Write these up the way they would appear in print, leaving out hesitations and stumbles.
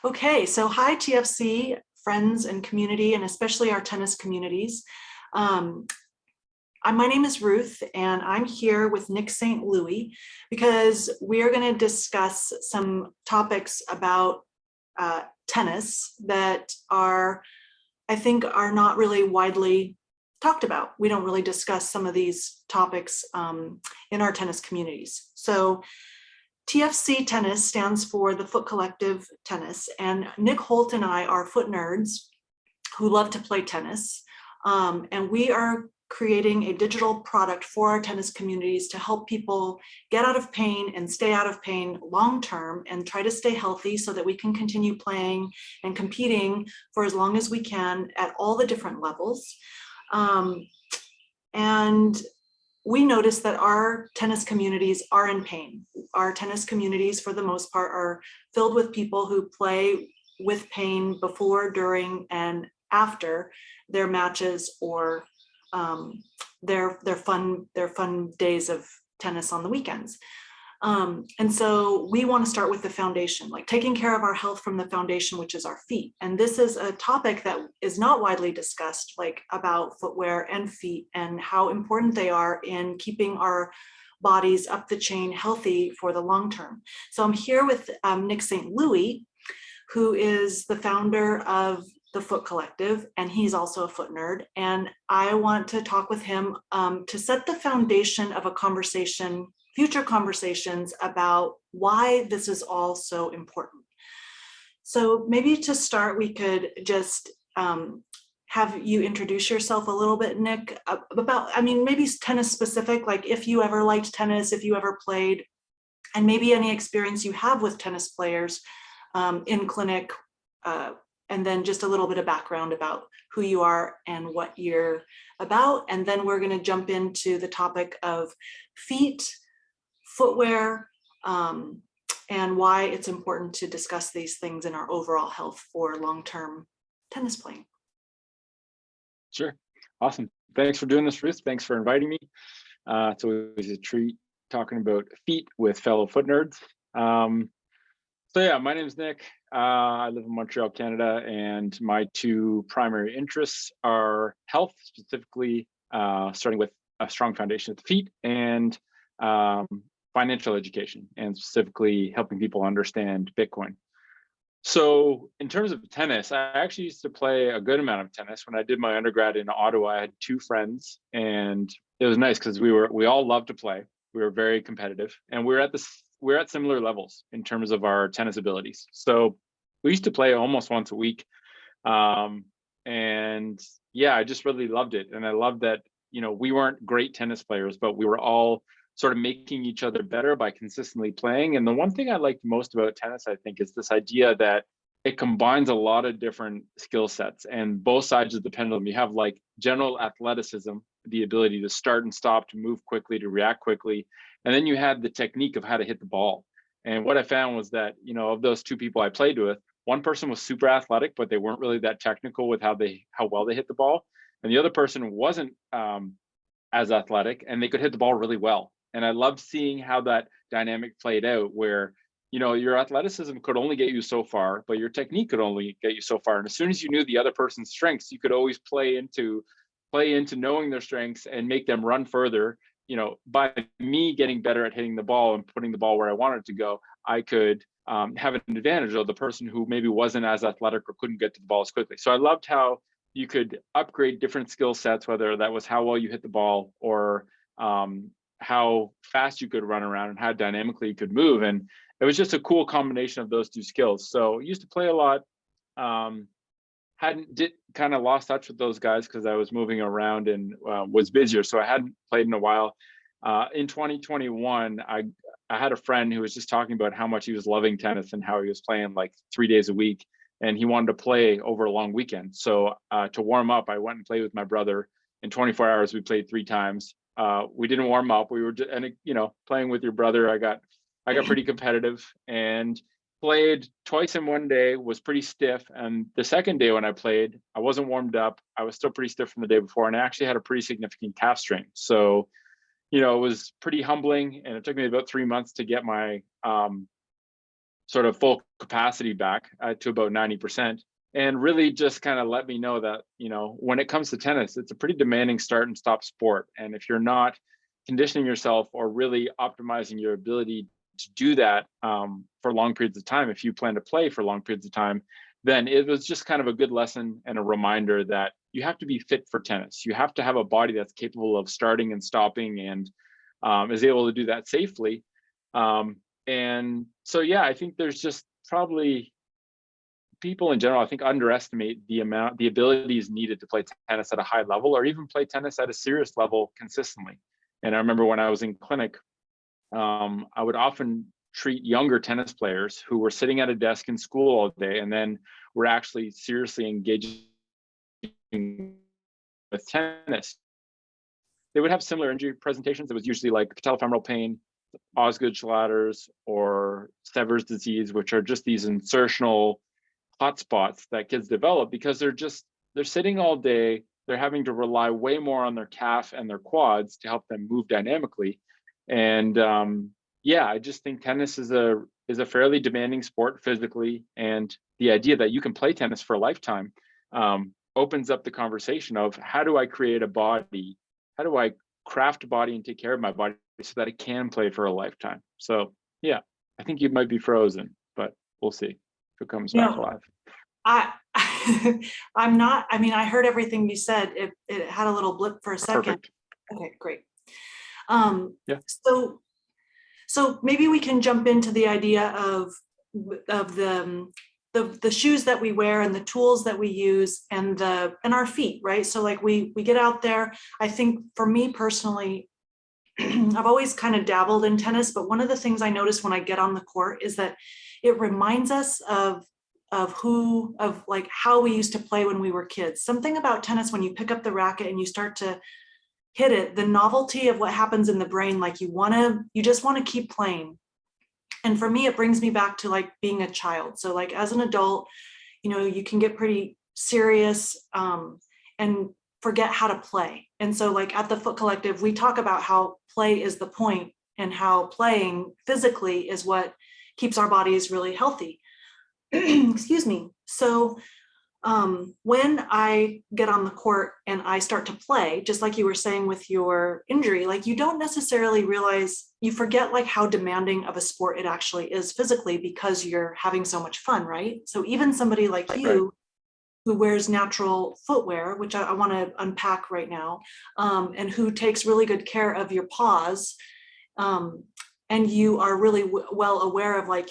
Okay, so hi TFC friends and community, and especially our tennis communities. Um, my name is Ruth, and I'm here with Nick St. Louis because we are going to discuss some topics about tennis that I think, are not really widely talked about. We don't really discuss some of these topics in our tennis communities. So TFC Tennis stands for the Foot Collective Tennis, and Nick Holt and I are foot nerds who love to play tennis. And we are creating a digital product for our tennis communities to help people get out of pain and stay out of pain long term and try to stay healthy so that we can continue playing and competing for as long as we can at all the different levels. And we notice that our tennis communities are in pain. Our tennis communities, for the most part, are filled with people who play with pain before, during, and after their matches or their fun days of tennis on the weekends. And so we want to start with the foundation, like taking care of our health from the foundation, which is our feet. And this is a topic that is not widely discussed, like about footwear and feet and how important they are in keeping our bodies up the chain healthy for the long term. So I'm here with Nick St. Louis, who is the founder of the Foot Collective, and he's also a foot nerd. And I want to talk with him to set the foundation of a conversation, future conversations about why this is all so important. So maybe to start, we could just have you introduce yourself a little bit, Nick, about, maybe tennis specific, like if you ever liked tennis, if you ever played, and maybe any experience you have with tennis players in clinic, and then just a little bit of background about who you are and what you're about. And then we're going to jump into the topic of feet, footwear, and why it's important to discuss these things in our overall health for long-term tennis playing. Sure. Awesome. Thanks for doing this, Ruth. Thanks for inviting me. It's always a treat talking about feet with fellow foot nerds. So yeah, my name is Nick. I live in Montreal, Canada, and my two primary interests are health, specifically starting with a strong foundation at the feet, and financial education, and specifically helping people understand Bitcoin. So in terms of tennis, I actually used to play a good amount of tennis. When I did my undergrad in Ottawa, I had two friends, and it was nice because we all loved to play. We were very competitive, and we're at similar levels in terms of our tennis abilities. So we used to play almost once a week. And yeah, I just really loved it. And I loved that, we weren't great tennis players, but we were all sort of making each other better by consistently playing. And the one thing I liked most about tennis, I think, is this idea that it combines a lot of different skill sets and both sides of the pendulum. You have like general athleticism, the ability to start and stop, to move quickly, to react quickly. And then you had the technique of how to hit the ball. And what I found was that, of those two people I played with, one person was super athletic, but they weren't really that technical with how well they hit the ball. And the other person wasn't as athletic, and they could hit the ball really well. And I loved seeing how that dynamic played out, where your athleticism could only get you so far, but your technique could only get you so far. And as soon as you knew the other person's strengths, you could always play into knowing their strengths and make them run further. By me getting better at hitting the ball and putting the ball where I wanted it to go, I could have an advantage of the person who maybe wasn't as athletic or couldn't get to the ball as quickly. So I loved how you could upgrade different skill sets, whether that was how well you hit the ball or how fast you could run around and how dynamically you could move. And it was just a cool combination of those two skills. So I used to play a lot. Kind of lost touch with those guys because I was moving around and was busier. So I hadn't played in a while. In 2021, I had a friend who was just talking about how much he was loving tennis and how he was playing like 3 days a week, and he wanted to play over a long weekend. So to warm up, I went and played with my brother. In 24 hours, we played 3 times. We didn't warm up. We were just, and playing with your brother, I got pretty competitive and played twice in one day, was pretty stiff. And the second day when I played, I wasn't warmed up. I was still pretty stiff from the day before, and I actually had a pretty significant calf strain. So, it was pretty humbling, and it took me about 3 months to get my sort of full capacity back to about 90%, and really just kind of let me know that, you know, when it comes to tennis, it's a pretty demanding start and stop sport. And if you're not conditioning yourself or really optimizing your ability to do that for long periods of time, if you plan to play for long periods of time, then it was just kind of a good lesson and a reminder that you have to be fit for tennis. You have to have a body that's capable of starting and stopping and is able to do that safely. And so, yeah, I think there's just probably people in general, I think, underestimate the abilities needed to play tennis at a high level or even play tennis at a serious level consistently. And I remember when I was in clinic, I would often treat younger tennis players who were sitting at a desk in school all day and then were actually seriously engaging with tennis. They would have similar injury presentations. It was usually like patellofemoral pain, Osgood Schlatters, or Sever's disease, which are just these insertional hotspots that kids develop because they're sitting all day. They're having to rely way more on their calf and their quads to help them move dynamically. And yeah, I just think tennis is a fairly demanding sport physically, and the idea that you can play tennis for a lifetime opens up the conversation of how do I create a body, how do I craft a body and take care of my body so that it can play for a lifetime. So yeah, I think you might be frozen, but we'll see if it comes back alive. I I'm not, I mean, I heard everything you said. It had a little blip for a second. Perfect. Okay, great. Yeah. So maybe we can jump into the idea of the shoes that we wear and the tools that we use and our feet, right? So like we get out there. I think for me personally, I've always kind of dabbled in tennis, but one of the things I notice when I get on the court is that it reminds us of like how we used to play when we were kids. Something about tennis, when you pick up the racket and you start to hit it, the novelty of what happens in the brain, like you just want to keep playing. And for me, it brings me back to like being a child. So like as an adult, you know, you can get pretty serious and forget how to play. And so like at the Foot Collective, we talk about how play is the point and how playing physically is what keeps our bodies really healthy. Excuse me. So when I get on the court and I start to play, just like you were saying with your injury, like you don't necessarily realize, you forget like how demanding of a sport it actually is physically because you're having so much fun, right? So even somebody like you who wears natural footwear, which I want to unpack right now, and who takes really good care of your paws, and you are really well aware of like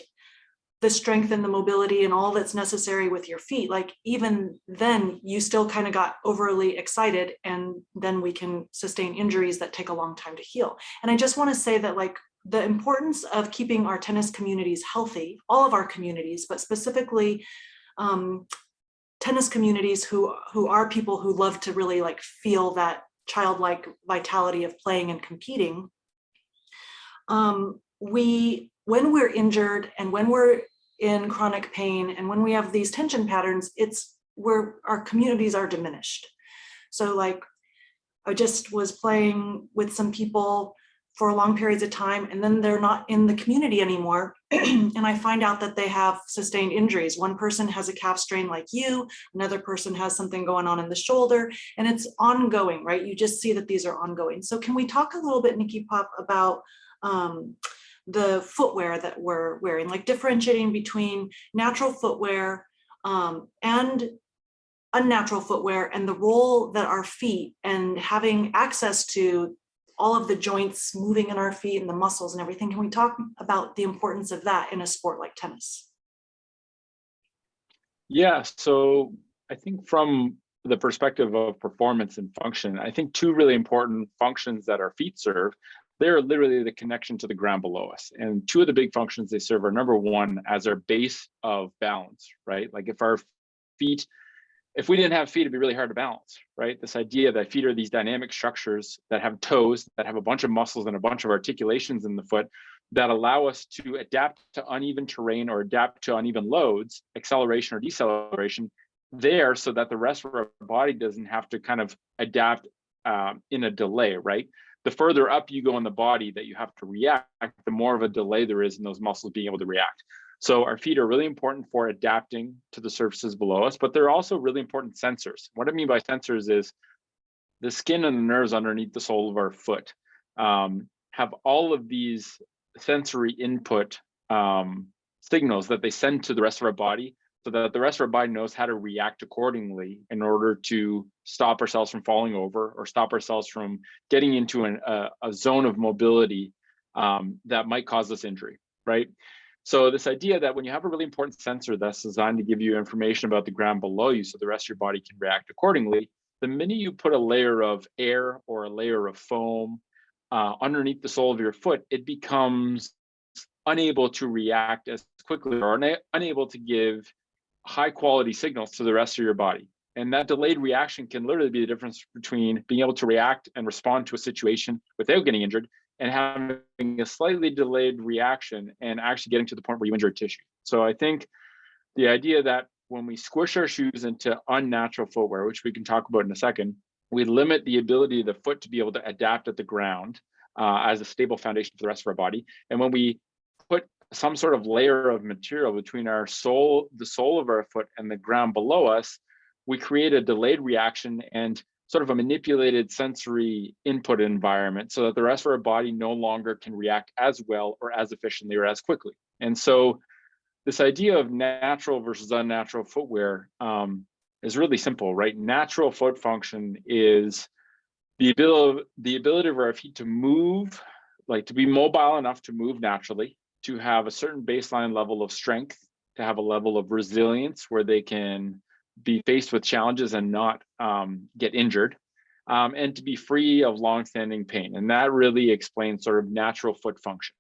the strength and the mobility and all that's necessary with your feet, like even then you still kind of got overly excited, and then we can sustain injuries that take a long time to heal. And I just want to say that like the importance of keeping our tennis communities healthy, all of our communities, but specifically tennis communities who are people who love to really like feel that childlike vitality of playing and competing. When we're injured and when we're in chronic pain and when we have these tension patterns, it's where our communities are diminished. So like I just was playing with some people for long periods of time, and then they're not in the community anymore. And I find out that they have sustained injuries. One person has a calf strain like you, another person has something going on in the shoulder, and it's ongoing, right? You just see that these are ongoing. So can we talk a little bit, Nikki Pop, about the footwear that we're wearing, like differentiating between natural footwear and unnatural footwear, and the role that our feet and having access to all of the joints moving in our feet and the muscles and everything. Can we talk about the importance of that in a sport like tennis? Yeah, so I think from the perspective of performance and function, I think two really important functions that our feet serve, they're literally the connection to the ground below us. And two of the big functions they serve are, number one, as our base of balance, right? Like if we didn't have feet, it'd be really hard to balance, right? This idea that feet are these dynamic structures that have toes, that have a bunch of muscles and a bunch of articulations in the foot that allow us to adapt to uneven terrain or adapt to uneven loads, acceleration or deceleration there, so that the rest of our body doesn't have to kind of adapt in a delay, right? the further up you go in the body that you have to react, the more of a delay there is in those muscles being able to react. So our feet are really important for adapting to the surfaces below us, but they're also really important sensors. What I mean by sensors is the skin and the nerves underneath the sole of our foot have all of these sensory input signals that they send to the rest of our body, so that the rest of our body knows how to react accordingly in order to stop ourselves from falling over or stop ourselves from getting into a zone of mobility that might cause us injury, right? So this idea that when you have a really important sensor that's designed to give you information about the ground below you so the rest of your body can react accordingly, the minute you put a layer of air or a layer of foam underneath the sole of your foot, it becomes unable to react as quickly or unable to give high quality signals to the rest of your body. And that delayed reaction can literally be the difference between being able to react and respond to a situation without getting injured and having a slightly delayed reaction and actually getting to the point where you injure tissue. So I think the idea that when we squish our shoes into unnatural footwear, which we can talk about in a second, we limit the ability of the foot to be able to adapt at the ground as a stable foundation for the rest of our body. And when we put some sort of layer of material between our sole, the sole of our foot, and the ground below us, we create a delayed reaction and sort of a manipulated sensory input environment so that the rest of our body no longer can react as well or as efficiently or as quickly. And so this idea of natural versus unnatural footwear is really simple, right? Natural foot function is the ability of our feet to move, like to be mobile enough to move naturally, to have a certain baseline level of strength, to have a level of resilience where they can be faced with challenges and not get injured, and to be free of long-standing pain. And that really explains sort of natural foot function.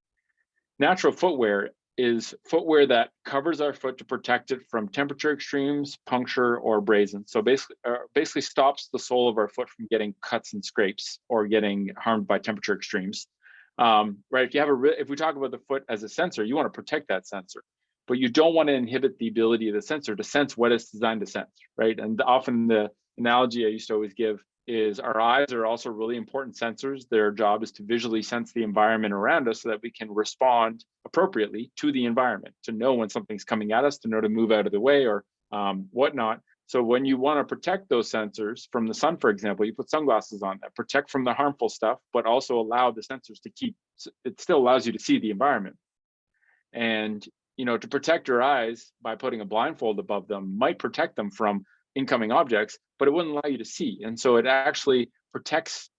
Natural footwear is footwear that covers our foot to protect it from temperature extremes, puncture, or abrasion. So basically stops the sole of our foot from getting cuts and scrapes or getting harmed by temperature extremes. Right? If we talk about the foot as a sensor, you want to protect that sensor, but you don't want to inhibit the ability of the sensor to sense what it's designed to sense, right? And often the analogy I used to always give is our eyes are also really important sensors. Their job is to visually sense the environment around us so that we can respond appropriately to the environment, to know when something's coming at us, to know to move out of the way or whatnot. So when you want to protect those sensors from the sun, for example, you put sunglasses on that protect from the harmful stuff, but also allow the sensors to it still allows you to see the environment. And, you know, to protect your eyes by putting a blindfold above them might protect them from incoming objects, but it wouldn't allow you to see. And so it actually protects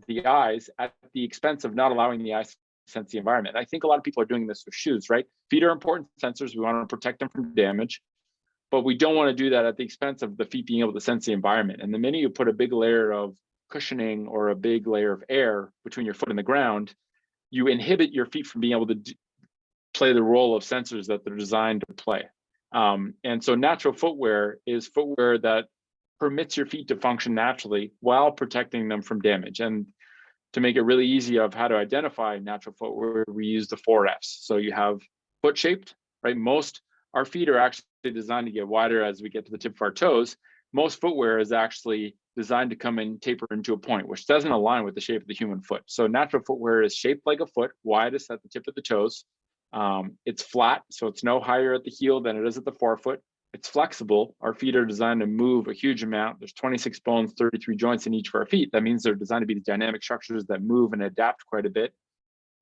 the eyes at the expense of not allowing the eyes to sense the environment. I think a lot of people are doing this with shoes, right? Feet are important sensors. We want to protect them from damage, but we don't want to do that at the expense of the feet being able to sense the environment. And the minute you put a big layer of cushioning or a big layer of air between your foot and the ground, you inhibit your feet from being able to play the role of sensors that they're designed to play. And so natural footwear is footwear that permits your feet to function naturally while protecting them from damage. And to make it really easy of how to identify natural footwear, we use the 4Fs. So you have foot shaped, right? Our feet are actually designed to get wider as we get to the tip of our toes. Most footwear is actually designed to come and taper into a point, which doesn't align with the shape of the human foot. So natural footwear is shaped like a foot, widest at the tip of the toes. It's flat, so it's no higher at the heel than it is at the forefoot. It's flexible. Our feet are designed to move a huge amount. There's 26 bones, 33 joints in each of our feet. That means they're designed to be the dynamic structures that move and adapt quite a bit.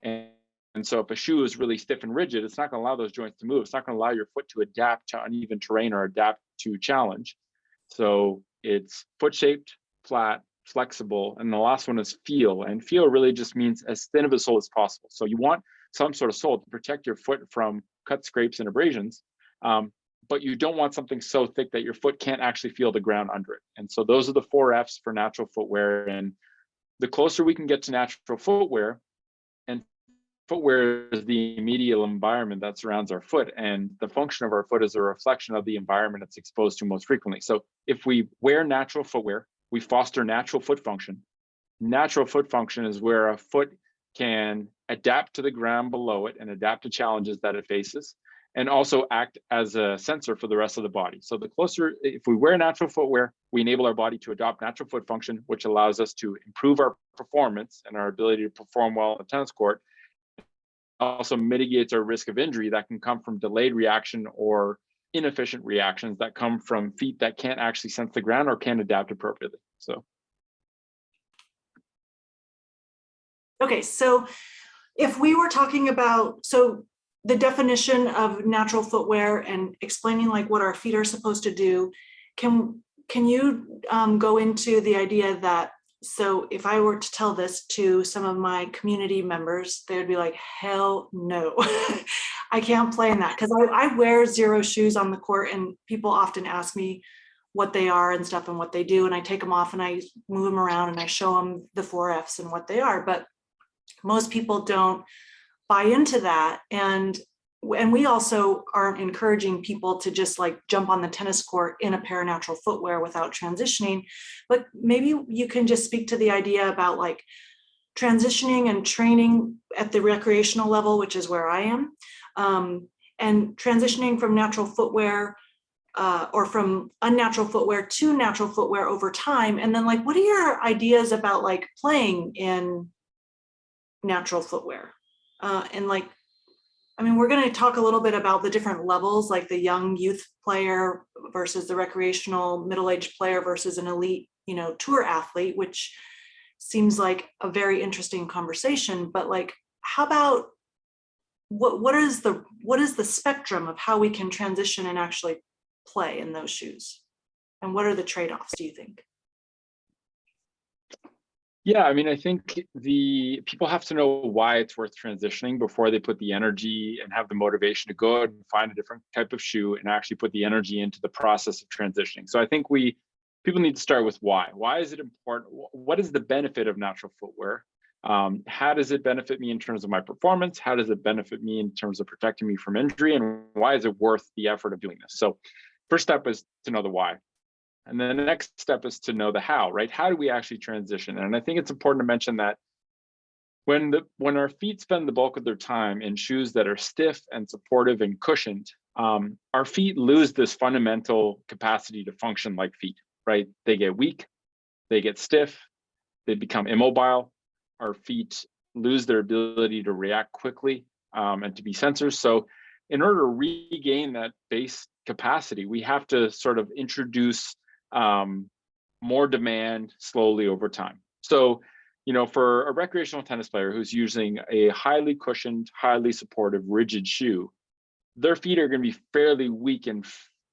And so if a shoe is really stiff and rigid, it's not going to allow those joints to move. It's not going to allow your foot to adapt to uneven terrain or adapt to challenge. So it's foot shaped, flat, flexible. And the last one is feel. And feel really just means as thin of a sole as possible. So you want some sort of sole to protect your foot from cuts, scrapes, and abrasions. But you don't want something so thick that your foot can't actually feel the ground under it. And so those are the 4Fs for natural footwear. And the closer we can get to natural footwear, and footwear is the immediate environment that surrounds our foot, and the function of our foot is a reflection of the environment it's exposed to most frequently. So if we wear natural footwear, we foster natural foot function. Natural foot function is where a foot can adapt to the ground below it and adapt to challenges that it faces. and also act as a sensor for the rest of the body. So the closer, if we wear natural footwear, we enable our body to adopt natural foot function, which allows us to improve our performance and our ability to perform well on the tennis court. Also mitigates our risk of injury that can come from delayed reaction or inefficient reactions that come from feet that can't actually sense the ground or can't adapt appropriately. So. Okay, so if we were talking about, so the definition of natural footwear and explaining like what our feet are supposed to do, can you go into the idea that, so if I were to tell this to some of my community members, they would be like, hell no, I can't play in that, because I wear zero shoes on the court, and people often ask me what they are and stuff and what they do, and I take them off and I move them around and I show them the 4Fs and what they are, but most people don't buy into that. And we also aren't encouraging people to just like jump on the tennis court in a pair of natural footwear without transitioning. But maybe you can just speak to the idea about like transitioning and training at the recreational level, which is where I am, and transitioning from natural footwear or from unnatural footwear to natural footwear over time. And then like, what are your ideas about like playing in natural footwear? And like, I mean, we're going to talk a little bit about the different levels, like the young youth player versus the recreational middle-aged player versus an elite, tour athlete, which seems like a very interesting conversation. But like, how about what is the spectrum of how we can transition and actually play in those shoes? And what are the trade-offs, do you think? Yeah, I mean, I think the people have to know why it's worth transitioning before they put the energy and have the motivation to go out and find a different type of shoe and actually put the energy into the process of transitioning. So I think people need to start with why. Why is it important? What is the benefit of natural footwear? How does it benefit me in terms of my performance? How does it benefit me in terms of protecting me from injury? And why is it worth the effort of doing this? So first step is to know the why. And then the next step is to know the how, right? How do we actually transition? And I think it's important to mention that when our feet spend the bulk of their time in shoes that are stiff and supportive and cushioned, our feet lose this fundamental capacity to function like feet, right? They get weak, they get stiff, they become immobile. Our feet lose their ability to react quickly and to be sensors. So in order to regain that base capacity, we have to sort of introduce more demand slowly over time. So, for a recreational tennis player who's using a highly cushioned, highly supportive, rigid shoe, their feet are going to be fairly weak and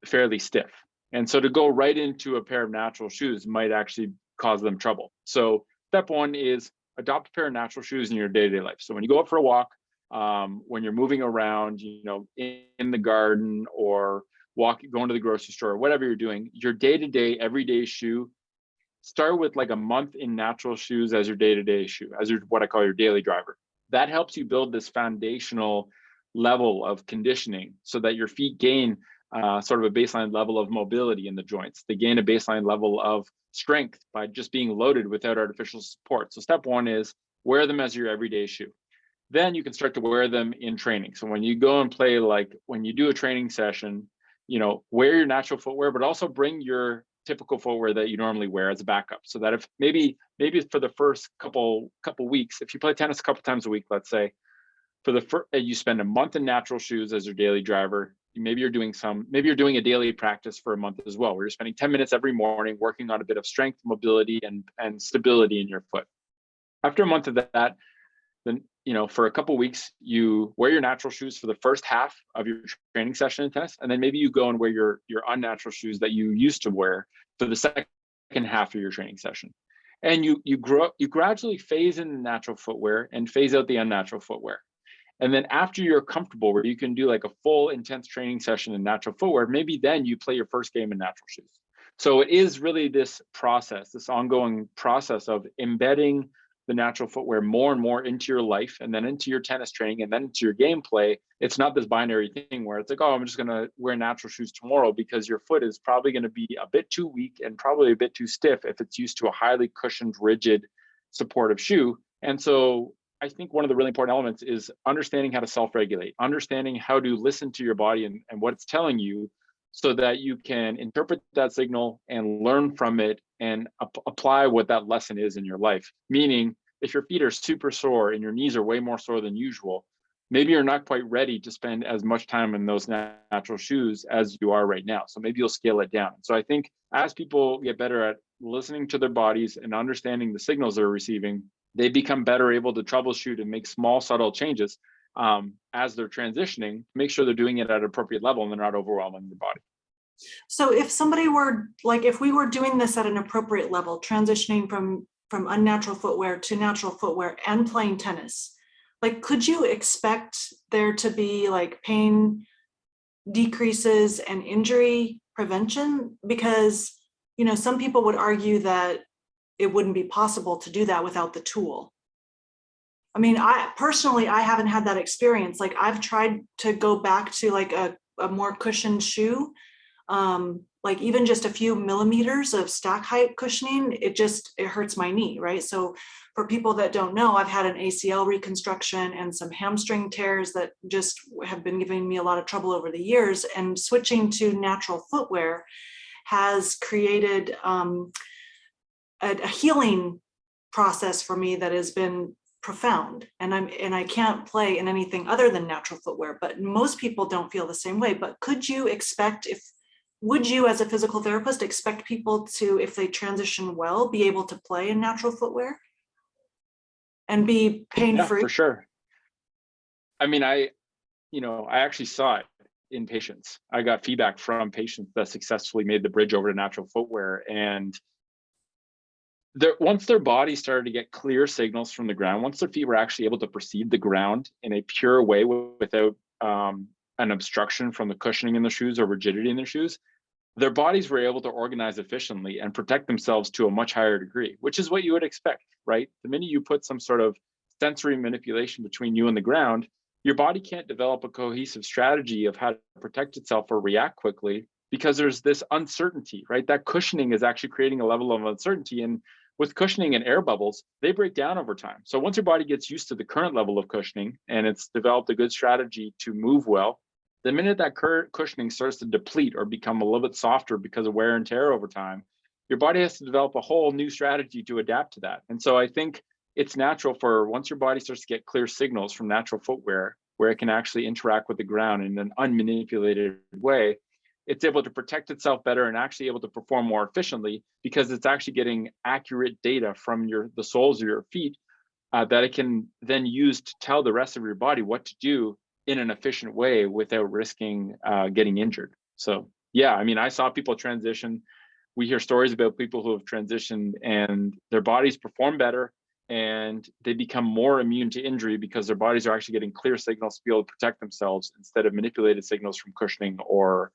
fairly stiff. And so to go right into a pair of natural shoes might actually cause them trouble. So step one is adopt a pair of natural shoes in your day-to-day life. So when you go out for a walk, when you're moving around, in the garden or going to the grocery store, or whatever you're doing, your day-to-day, everyday shoe, start with like a month in natural shoes as your day-to-day shoe, as what I call your daily driver. That helps you build this foundational level of conditioning so that your feet gain sort of a baseline level of mobility in the joints. They gain a baseline level of strength by just being loaded without artificial support. So step one is wear them as your everyday shoe. Then you can start to wear them in training. So when you go and play, like when you do a training session, wear your natural footwear, but also bring your typical footwear that you normally wear as a backup. So that if maybe for the first couple weeks, if you play tennis a couple times a week, let's say, you spend a month in natural shoes as your daily driver. Maybe you're doing a daily practice for a month as well, where you're spending 10 minutes every morning working on a bit of strength, mobility, and stability in your foot. After a month of that, then for a couple of weeks, you wear your natural shoes for the first half of your training session in tennis, and then maybe you go and wear your unnatural shoes that you used to wear for the second half of your training session. And you gradually phase in the natural footwear and phase out the unnatural footwear. And then after you're comfortable, where you can do like a full intense training session in natural footwear, maybe then you play your first game in natural shoes. So it is really this process, this ongoing process of embedding the natural footwear more and more into your life, and then into your tennis training, and then into your gameplay. It's not this binary thing where it's like, oh, I'm just going to wear natural shoes tomorrow, because your foot is probably going to be a bit too weak and probably a bit too stiff if it's used to a highly cushioned, rigid, supportive shoe. And so I think one of the really important elements is understanding how to self-regulate, understanding how to listen to your body and what it's telling you, so that you can interpret that signal and learn from it and apply what that lesson is in your life. Meaning, if your feet are super sore and your knees are way more sore than usual, maybe you're not quite ready to spend as much time in those natural shoes as you are right now. So maybe you'll scale it down. So I think as people get better at listening to their bodies and understanding the signals they're receiving, they become better able to troubleshoot and make small, subtle changes as they're transitioning to make sure they're doing it at an appropriate level and they're not overwhelming their body. So if somebody were, like, if we were doing this at an appropriate level, transitioning from unnatural footwear to natural footwear and playing tennis, like, could you expect there to be like pain decreases and injury prevention? Because, you know, some people would argue that it wouldn't be possible to do that without the tool. I mean, I personally, I haven't had that experience. Like, I've tried to go back to like a more cushioned shoe, like even just a few millimeters of stack height cushioning, it hurts my knee, right? So for people that don't know, I've had an ACL reconstruction and some hamstring tears that just have been giving me a lot of trouble over the years. And switching to natural footwear has created a healing process for me that has been profound. And I can't play in anything other than natural footwear, but most people don't feel the same way. But could you expect, would you as a physical therapist expect people to, if they transition well, be able to play in natural footwear and be pain-free? Yeah, for sure. I mean, I actually saw it in patients. I got feedback from patients that successfully made the bridge over to natural footwear, and once their body started to get clear signals from the ground, once their feet were actually able to perceive the ground in a pure way without an obstruction from the cushioning in the shoes or rigidity in their shoes, their bodies were able to organize efficiently and protect themselves to a much higher degree, which is what you would expect, right? The minute you put some sort of sensory manipulation between you and the ground, your body can't develop a cohesive strategy of how to protect itself or react quickly because there's this uncertainty, right? That cushioning is actually creating a level of uncertainty. And with cushioning and air bubbles, they break down over time. So once your body gets used to the current level of cushioning and it's developed a good strategy to move well, the minute that cushioning starts to deplete or become a little bit softer because of wear and tear over time, your body has to develop a whole new strategy to adapt to that. And so I think it's natural for once your body starts to get clear signals from natural footwear, where it can actually interact with the ground in an unmanipulated way, it's able to protect itself better and actually able to perform more efficiently because it's actually getting accurate data from the soles of your feet that it can then use to tell the rest of your body what to do in an efficient way without risking getting injured. So yeah, I mean, I saw people transition. We hear stories about people who have transitioned and their bodies perform better and they become more immune to injury because their bodies are actually getting clear signals to be able to protect themselves instead of manipulated signals from cushioning or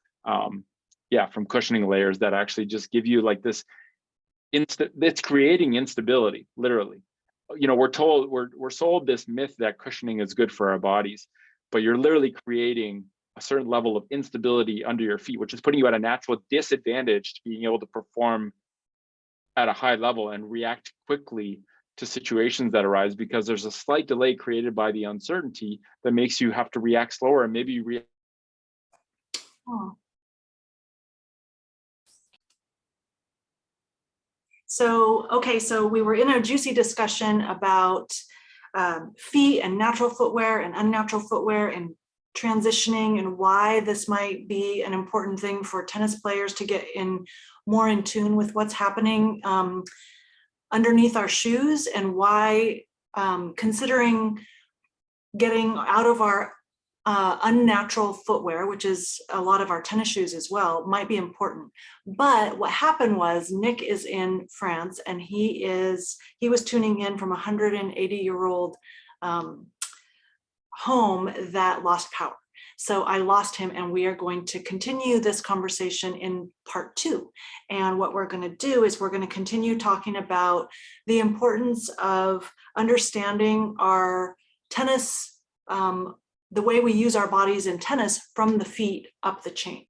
from cushioning layers that actually just give you like this it's creating instability, literally. You know, we're sold this myth that cushioning is good for our bodies, but you're literally creating a certain level of instability under your feet, which is putting you at a natural disadvantage to being able to perform at a high level and react quickly to situations that arise because there's a slight delay created by the uncertainty that makes you have to react slower and maybe react. Oh. So, okay, so we were in a juicy discussion about feet and natural footwear and unnatural footwear and transitioning and why this might be an important thing for tennis players to get more in tune with what's happening underneath our shoes, and why considering getting out of our unnatural footwear, which is a lot of our tennis shoes as well, might be important. But what happened was Nick is in France and he was tuning in from a 180-year-old home that lost power. So I lost him, and we are going to continue this conversation in part 2. And what we're going to do is we're going to continue talking about the importance of understanding our tennis, the way we use our bodies in tennis from the feet up the chain.